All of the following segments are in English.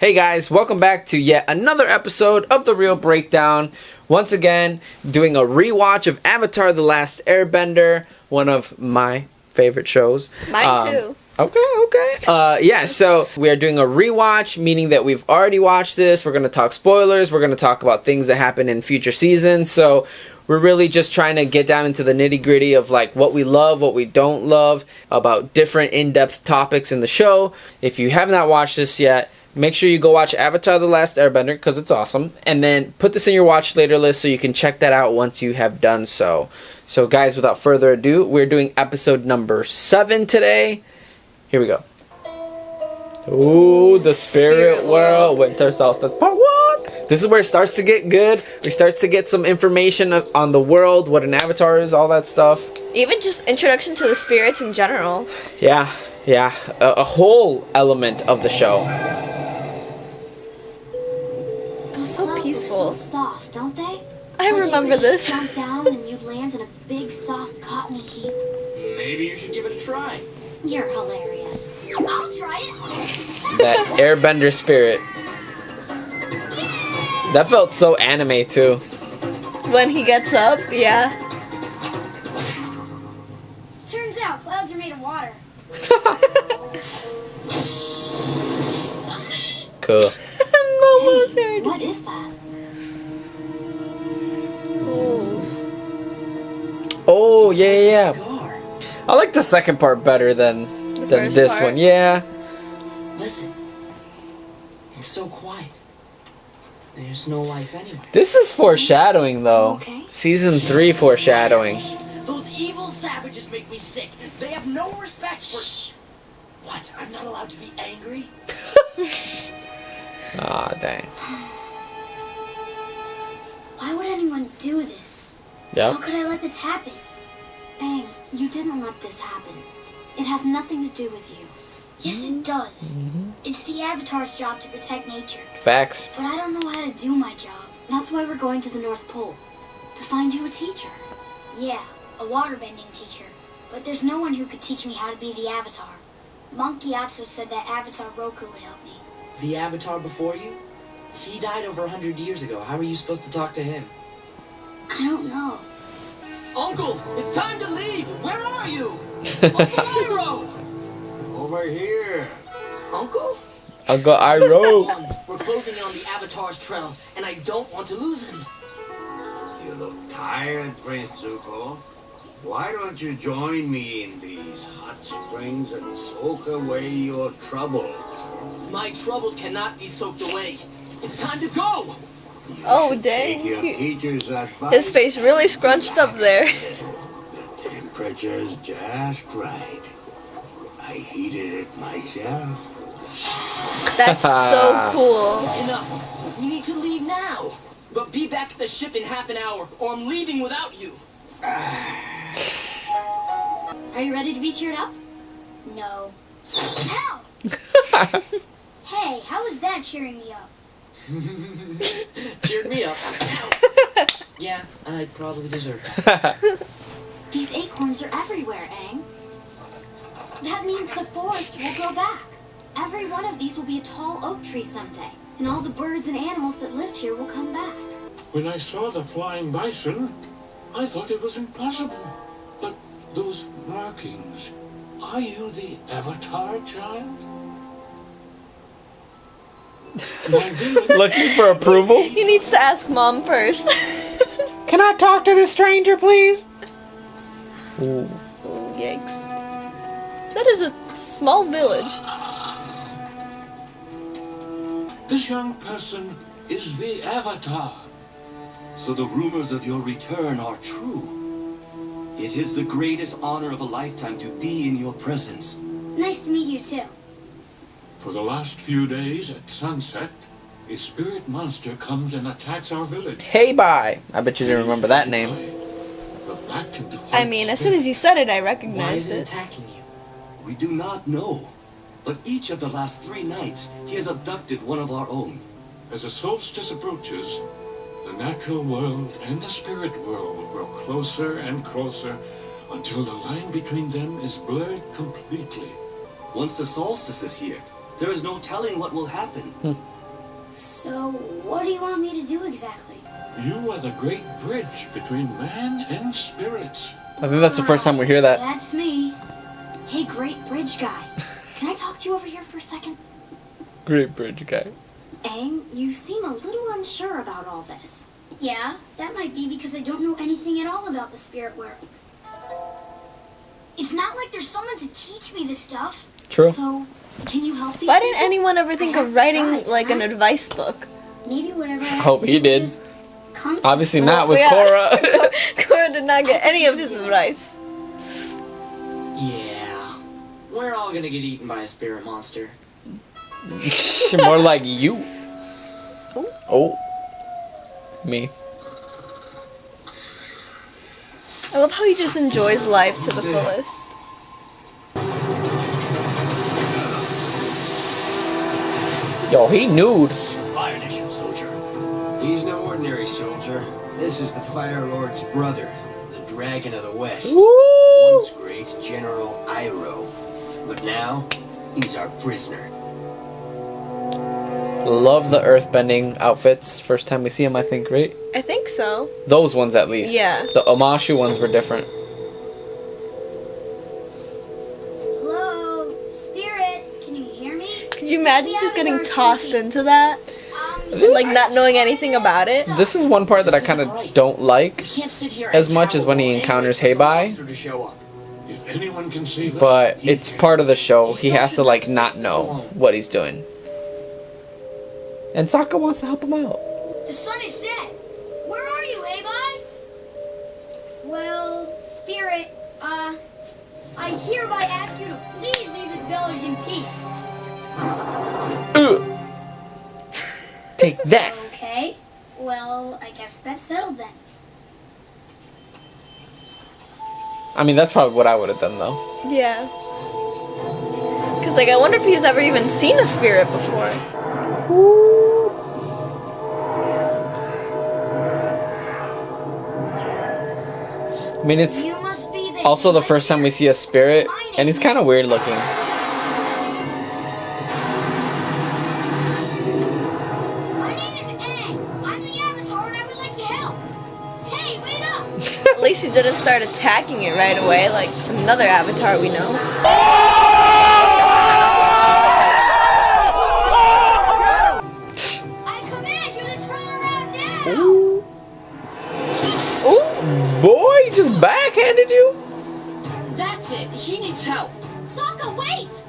Hey guys, welcome back to yet another episode of The Real Breakdown. Once again, doing a rewatch of Avatar the Last Airbender, one of my favorite shows. Mine too. Okay. Yeah, so we are doing a rewatch, meaning that we've already watched this. We're going to talk spoilers. We're going to talk about things that happen in future seasons. So we're really just trying to get down into the nitty-gritty of like what we love, what we don't love, about different in-depth topics in the show. If you have not watched this yet, make sure you go watch Avatar the Last Airbender because it's awesome. And then put this in your watch later list so you can check that out once you have done so. So guys, without further ado, we're doing episode number 7 today. Here we go. Ooh, the Spirit World, Winter Solstice Part 1. This is where it starts to get good. We start to get some information on the world, what an avatar is, all that stuff. Even just introduction to the spirits in general. Yeah. A whole element of the show. So peaceful. So soft, don't they? I remember this. Jump down and you'd land in a big, soft, cottony heap. Maybe you should give it a try. You're hilarious. I'll try it. That airbender spirit. That felt so anime too. When he gets up, yeah. Turns out clouds are made of water. Cool. Momo's hair. What is that? Oh, yeah. Scar. I like the second part better than first this part? one. Yeah. Listen. It's so quiet. There's no life anywhere. This is foreshadowing though. Okay. Season 3 foreshadowing. Those evil savages make me sick. They have no respect for... Shh. What? I'm not allowed to be angry? Aw, dang. Why would anyone do this? Yep. How could I let this happen? Aang, you didn't let this happen. It has nothing to do with you. Yes, it does. It's the Avatar's job to protect nature. Facts. But I don't know how to do my job. That's why we're going to the North Pole. To find you a teacher. Yeah, a waterbending teacher. But there's no one who could teach me how to be the Avatar. Monkey Gyatso said that Avatar Roku would help me. The Avatar before you? He died over 100 years ago. How are you supposed to talk to him? I don't know. Uncle, it's time to leave. Where are you? Uncle Iroh! Over here. Uncle? Uncle Iroh. We're closing in on the Avatar's trail, and I don't want to lose him. You look tired, Prince Zuko. Why don't you join me in these hot springs and soak away your troubles? My troubles cannot be soaked away. It's time to go! You Oh, should dang. take your teacher's advice. His face really scrunched up there. The temperature's just right. I heated it myself. That's so cool. Enough. We need to leave now. But be back at the ship in half an hour, or I'm leaving without you. Are you ready to be cheered up? No. Ow! Hey, how is that cheering me up? Cheered me up. Yeah, I probably deserve it. These acorns are everywhere, Aang. That means the forest will grow back. Every one of these will be a tall oak tree someday, and all the birds and animals that lived here will come back. When I saw the flying bison, I thought it was impossible. But those markings, are you the Avatar, child? My village... Looking for approval? He needs to ask Mom first. Can I talk to this stranger, please? Ooh. Oh, yikes. That is a small village. This young person is the Avatar. So the rumors of your return are true. It is the greatest honor of a lifetime to be in your presence. Nice to meet you, too. For the last few days at sunset, a spirit monster comes and attacks our village. Hey, bye. I bet you didn't remember that name. The black and the I white mean, as soon as you said it, I recognized Why is it it. attacking you? We do not know. But each of the last 3 nights, he has abducted one of our own. As the solstice approaches, the natural world and the spirit world will grow closer and closer until the line between them is blurred completely. Once the solstice is here, there is no telling what will happen. So, what do you want me to do exactly? You are the great bridge between man and spirits. I think that's the first time we hear that. That's me. Hey, great bridge guy. Can I talk to you over here for a second? Great bridge guy. Aang, you seem a little unsure about all this. Yeah, that might be because I don't know anything at all about the spirit world. It's not like there's someone to teach me this stuff. True. So, can you help these Why didn't people? anyone ever think I have of to writing try, like an right? advice book? Maybe whatever I have Hope to he do did. just come to Obviously me. not with Yeah. Korra. Korra did not get any of his advice. Yeah. We're all gonna get eaten by a spirit monster. More like you. Oh. Me. I love how he just enjoys life to the fullest. Yo, he nude. Fire Nation soldier. He's no ordinary soldier. This is the Fire Lord's brother, the Dragon of the West. Woo! Once great General Iroh. But now, he's our prisoner. Love the earthbending outfits. First time we see him, I think, right? I think so. Those ones at least. Yeah. The Omashu ones were different. Hello, spirit. Can you hear me? Could you imagine The just getting Avatar's tossed speaking. into that? Like not knowing anything about it? This is one part that I kind of don't like We can't sit here as and much as when he cower and encounters wait for some Heibai. monster to show up. If anyone can save us, But he it's can. part of the show. He has to like not know what he's doing. And Sokka wants to help him out. The sun is set. Where are you, Heibai? Well, spirit, I hereby ask you to please leave this village in peace. Ugh. Take that. Okay. Well, I guess that's settled then. I mean, that's probably what I would have done though. Yeah. Cause like I wonder if he's ever even seen a spirit before. I mean, it's You must be the also the first time we see a spirit, and he's kind of weird looking. My name is Aang. I'm the Avatar and I would like to help. Hey, wait up! At least he didn't start attacking it right away like another avatar we know. I command you to turn around now! Oh, boy, he just backhanded you. That's it. He needs help. Sokka, wait!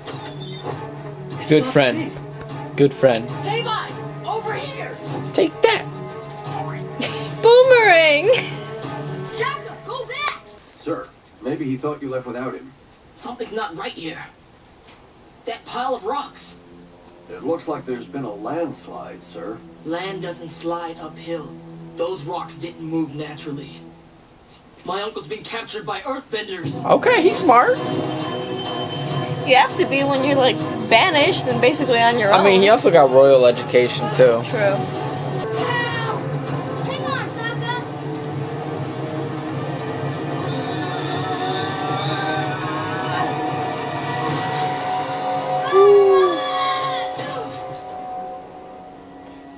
Good friend. Good friend. Hey, bye. Over here. Take that. Boomerang! Sokka, go back! Sir, maybe he thought you left without him. Something's not right here. That pile of rocks. It looks like there's been a landslide, sir. Land doesn't slide uphill. Those rocks didn't move naturally. My uncle's been captured by earthbenders. Okay, he's smart. You have to be when you're like banished and basically on your own. I mean, he also got royal education too. True. Ow! Hang on, Sokka!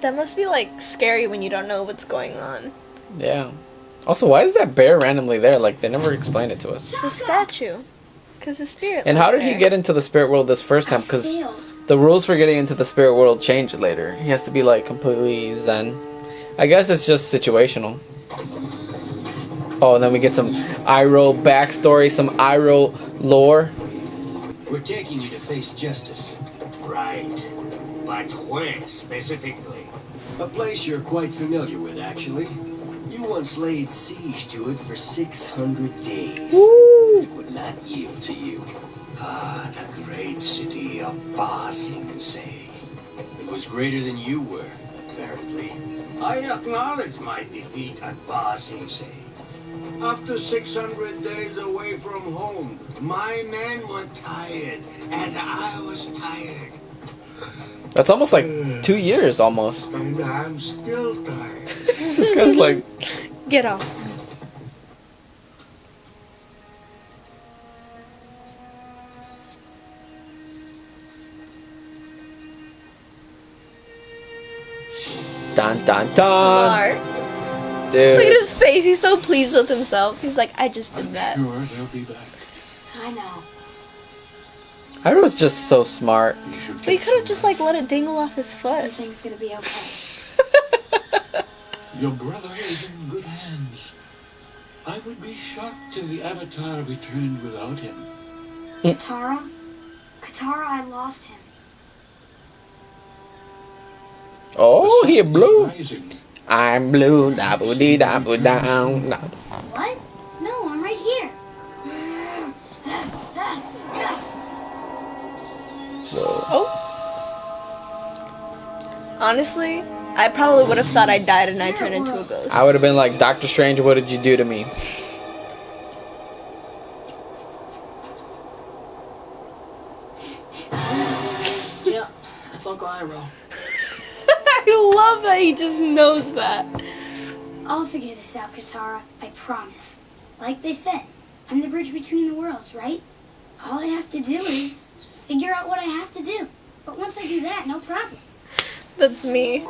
That must be like scary when you don't know what's going on. Yeah. Also, why is that bear randomly there? Like, they never explained it to us. It's a statue. Because the spirit And how lives did he there. get into the spirit world this first time? Because Failed. the rules for getting into the spirit world change later. He has to be, like, completely zen. I guess it's just situational. Oh, and then we get some Iroh backstory, some Iroh lore. We're taking you to face justice. Right. But where specifically? A place you're quite familiar with, actually. You once laid siege to it for 600 days. It would not yield to you. Ah, the great city of Ba Sing Se. It was greater than you were, apparently. I acknowledge my defeat at Ba Sing Se. After 600 days away from home, my men were tired, and I was tired. That's almost like 2 years, almost. And I'm still tired. This guy's like... Get off. Dun dun dun. Smart. Dude. Look at his face. He's so pleased with himself. He's like, I just did I'm that. sure they'll be back. I know. Iroh's just so smart. We should But he get could have some just like let it dangle off his foot. Everything's gonna be okay. Your brother is in good hands. I would be shocked if the Avatar returned without him. Katara? Katara, I lost him. Oh, The he sun is blue. rising. I'm blue. Da boo dee da boo down. What? No, I'm right here. Honestly, I probably would have thought I died and I turned into a ghost. I would have been like, Doctor Strange, what did you do to me? Yeah, that's Uncle Iroh. I love that he just knows that. I'll figure this out, Katara. I promise. Like they said, I'm the bridge between the worlds, right? All I have to do is figure out what I have to do. But once I do that, no problem. That's me.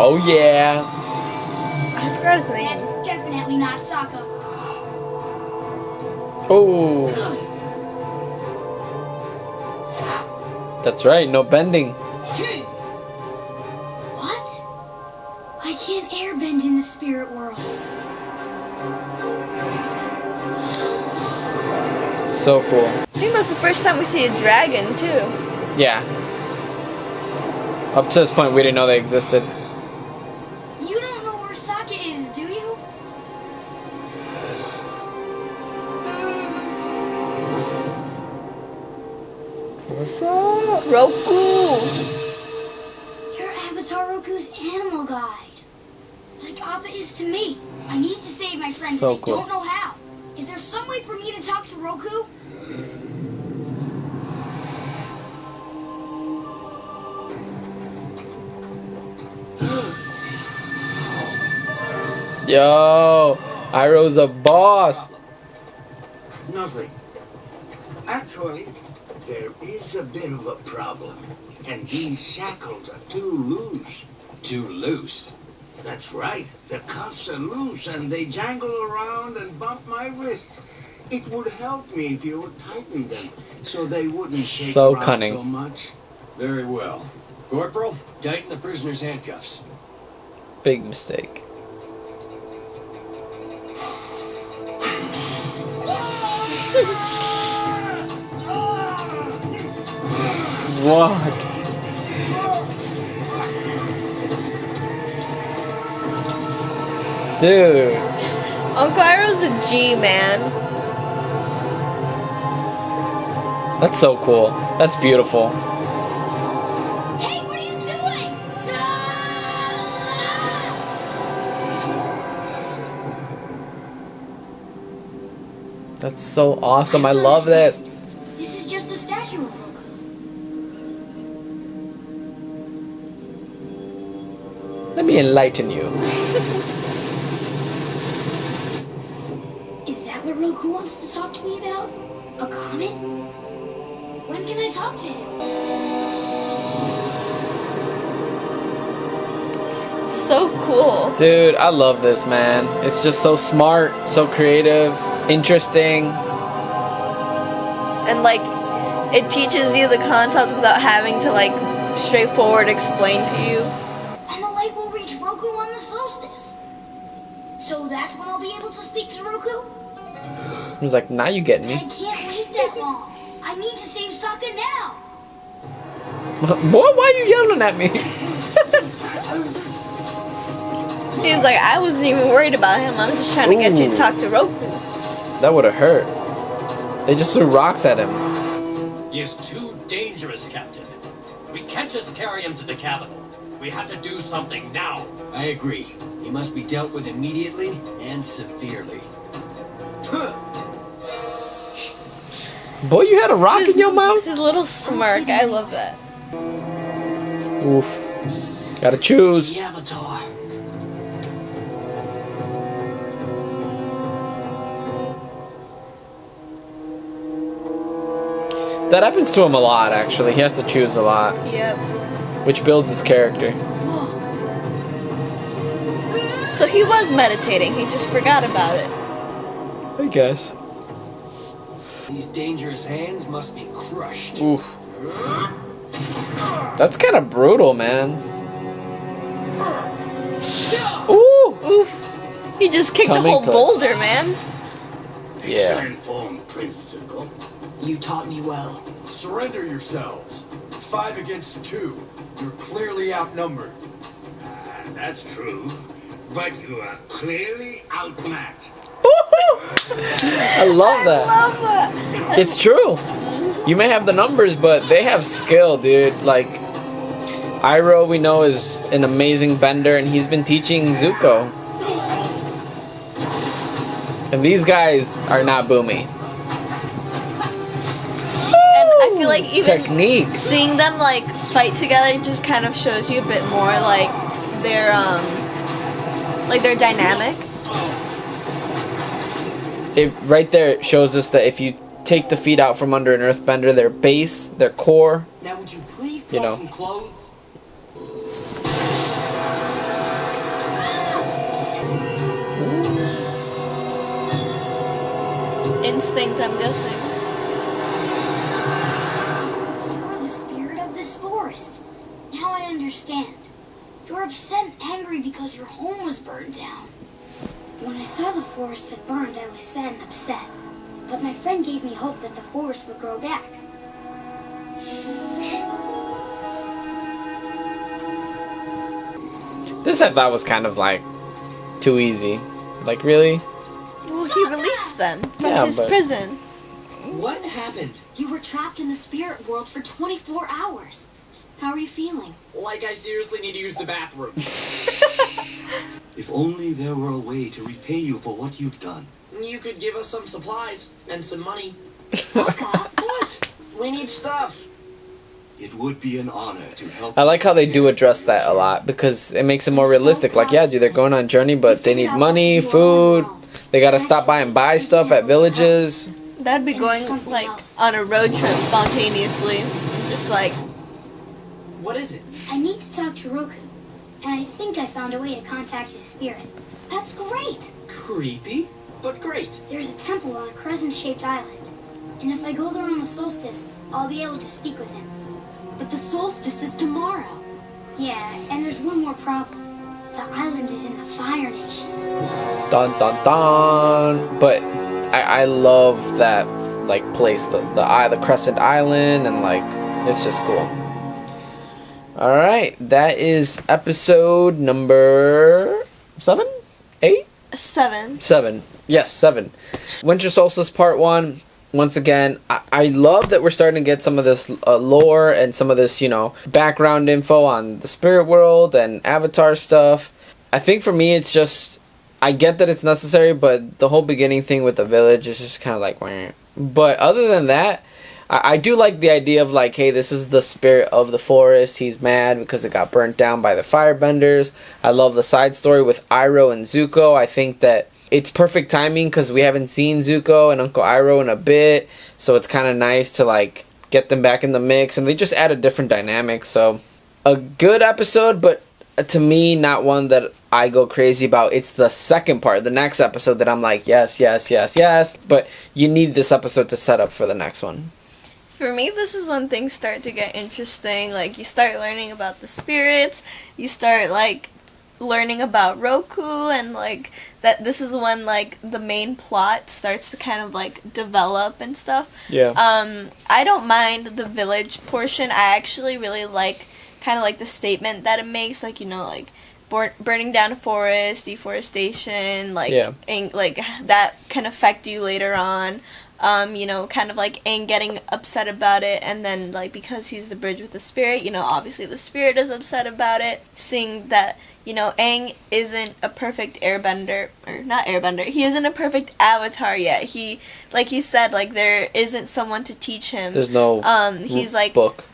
Oh, yeah. I forgot his name. That's definitely not Sokka. Oh. That's right, no bending. What? I can't airbend in the spirit world. So cool. I think that's the first time we see a dragon, too. Yeah. Up to this point, we didn't know they existed. You don't know where Sokka is, do you? What's up? Roku! You're Avatar Roku's animal guide. Like Appa is to me. I need to save my friend, So but I cool. don't know how. Is there some way for me to talk to Roku? Yo, Iroh's a boss. Nothing. Actually, there is a bit of a problem. And these shackles are too loose. Too loose. That's right. The cuffs are loose and they jangle around and bump my wrists. It would help me if you would tighten them so they wouldn't shake So around cunning. so much. Very well. Corporal, tighten the prisoner's handcuffs. Big mistake. What? Dude. Uncle Iroh's a G, man. That's so cool. That's beautiful. Hey, what are you doing? That's so awesome. I love this. This is just a statue of Roku. Let me enlighten you. Is that what Roku wants to talk to me about? A comet? When can I talk to him? So cool. Dude, I love this, man. It's just so smart, so creative, interesting. And like, it teaches you the concept without having to like straightforward explain to you. And the light will reach Roku on the Solstice. So that's when I'll be able to speak to Roku? He's like, now you get I me. can't wait that long. I need to save Sokka now. Boy, why are you yelling at me? He's like, I wasn't even worried about him. I'm just trying to get you to talk to Roku. That would have hurt. They just threw rocks at him. He is too dangerous, Captain. We can't just carry him to the capital. We have to do something now. I agree. He must be dealt with immediately and severely. Boy, you had a rock in your mouth? His little smirk. I love that. Oof. Gotta choose. The Avatar. That happens to him a lot, actually. He has to choose a lot. Yep. which builds his character. So he was meditating, he just forgot about it. I guess. These dangerous hands must be crushed. Oof. That's kind of brutal, man. Ooh! Oof. He just kicked a Coming whole to- boulder, man. Yeah. Excellent form, Prince Zuko. You taught me well. Surrender yourselves. It's 5 against 2. You're clearly outnumbered. That's true. But you are clearly outmatched. I love that. Love that. It's true. You may have the numbers, but they have skill, dude. Like, Iroh, we know, is an amazing bender, and he's been teaching Zuko. And these guys are not Boomy. And I feel like even Techniques. seeing them like fight together just kind of shows you a bit more like their dynamic. It right there shows us that if you take the feet out from under an earthbender, their base, their core, Now would you please put You know. on some clothes? Instinct, I'm guessing. You're the spirit of this forest. Now I understand. You're upset and angry because your home was burned down. When I saw the forest had burned, I was sad and upset. But my friend gave me hope that the forest would grow back. this I thought was kind of like too easy. Like, really? Well, he released them from Yeah, his but- prison. What happened? You were trapped in the spirit world for 24 hours. How are you feeling? Like I seriously need to use the bathroom. If only there were a way to repay you for what you've done. You could give us some supplies and some money. Sokka? What? We need stuff. It would be an honor to help. I like how they do address that a lot because it makes it more realistic. Like, yeah, dude, they're going on a journey, but they need money, food. They gotta stop by and buy stuff at villages. That'd be going like on a road trip spontaneously. Just like, What is it? I need to talk to Roku, and I think I found a way to contact his spirit. That's great! Creepy, but great. There's a temple on a crescent-shaped island, and if I go there on the solstice, I'll be able to speak with him. But the solstice is tomorrow. Yeah, and there's one more problem. The island is in the Fire Nation. Dun dun dun. But I love that like place, the Crescent Island, and like it's just cool. All right, that is episode number 7, 8, 7. 7. Yes, 7. Winter Solstice Part 1. Once again, I love that we're starting to get some of this lore and some of this, you know, background info on the spirit world and Avatar stuff. I think for me, it's just, I get that it's necessary, but the whole beginning thing with the village is just kind of like, wah. But other than that, I do like the idea of like, hey, this is the spirit of the forest. He's mad because it got burnt down by the firebenders. I love the side story with Iroh and Zuko. I think that it's perfect timing because we haven't seen Zuko and Uncle Iroh in a bit, so it's kind of nice to like get them back in the mix, and they just add a different dynamic. So a good episode, but to me, not one that I go crazy about. It's the second part, the next episode, that I'm like, yes, yes, yes, yes. But you need this episode to set up for the next one. For me, this is when things start to get interesting. Like, you start learning about the spirits, you start like learning about Roku, and like that this is when like the main plot starts to kind of like develop and stuff. Yeah. I don't mind the village portion. I actually really like kind of like the statement that it makes, like, you know, like burning down a forest, deforestation, like, Yeah. and like that can affect you later on. You know, kind of like Aang getting upset about it, and then like because he's the bridge with the spirit, you know, obviously the spirit is upset about it, seeing that, you know, Aang isn't a perfect airbender, or not airbender, he isn't a perfect avatar yet. He, like he said, like there isn't someone to teach him. There's no he's like book.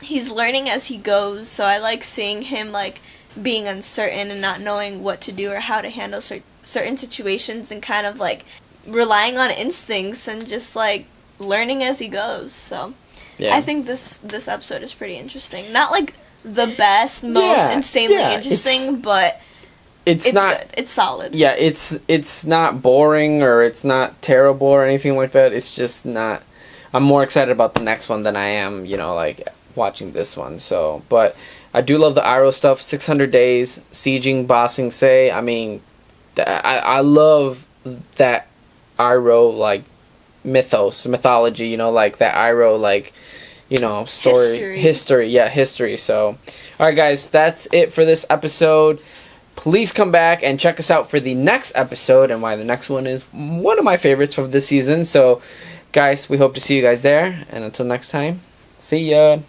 He's learning as he goes, so I like seeing him like being uncertain and not knowing what to do or how to handle certain situations, and kind of like relying on instincts and just like learning as he goes. So Yeah. I think this episode is pretty interesting. Not like the best, most Yeah, insanely yeah, interesting, but it's not good. It's solid. yeah, it's not boring or it's not terrible or anything like that. It's just not. I'm more excited about the next one than I am, like watching this one. So, but I do love the Iroh stuff. 600 days, sieging, bossing, say. I mean, I love that Iroh like mythology. Like that Iroh like story, history. So, all right, guys, that's it for this episode. Please come back and check us out for the next episode, and why the next one is one of my favorites from this season. So, guys, we hope to see you guys there, and until next time, see ya.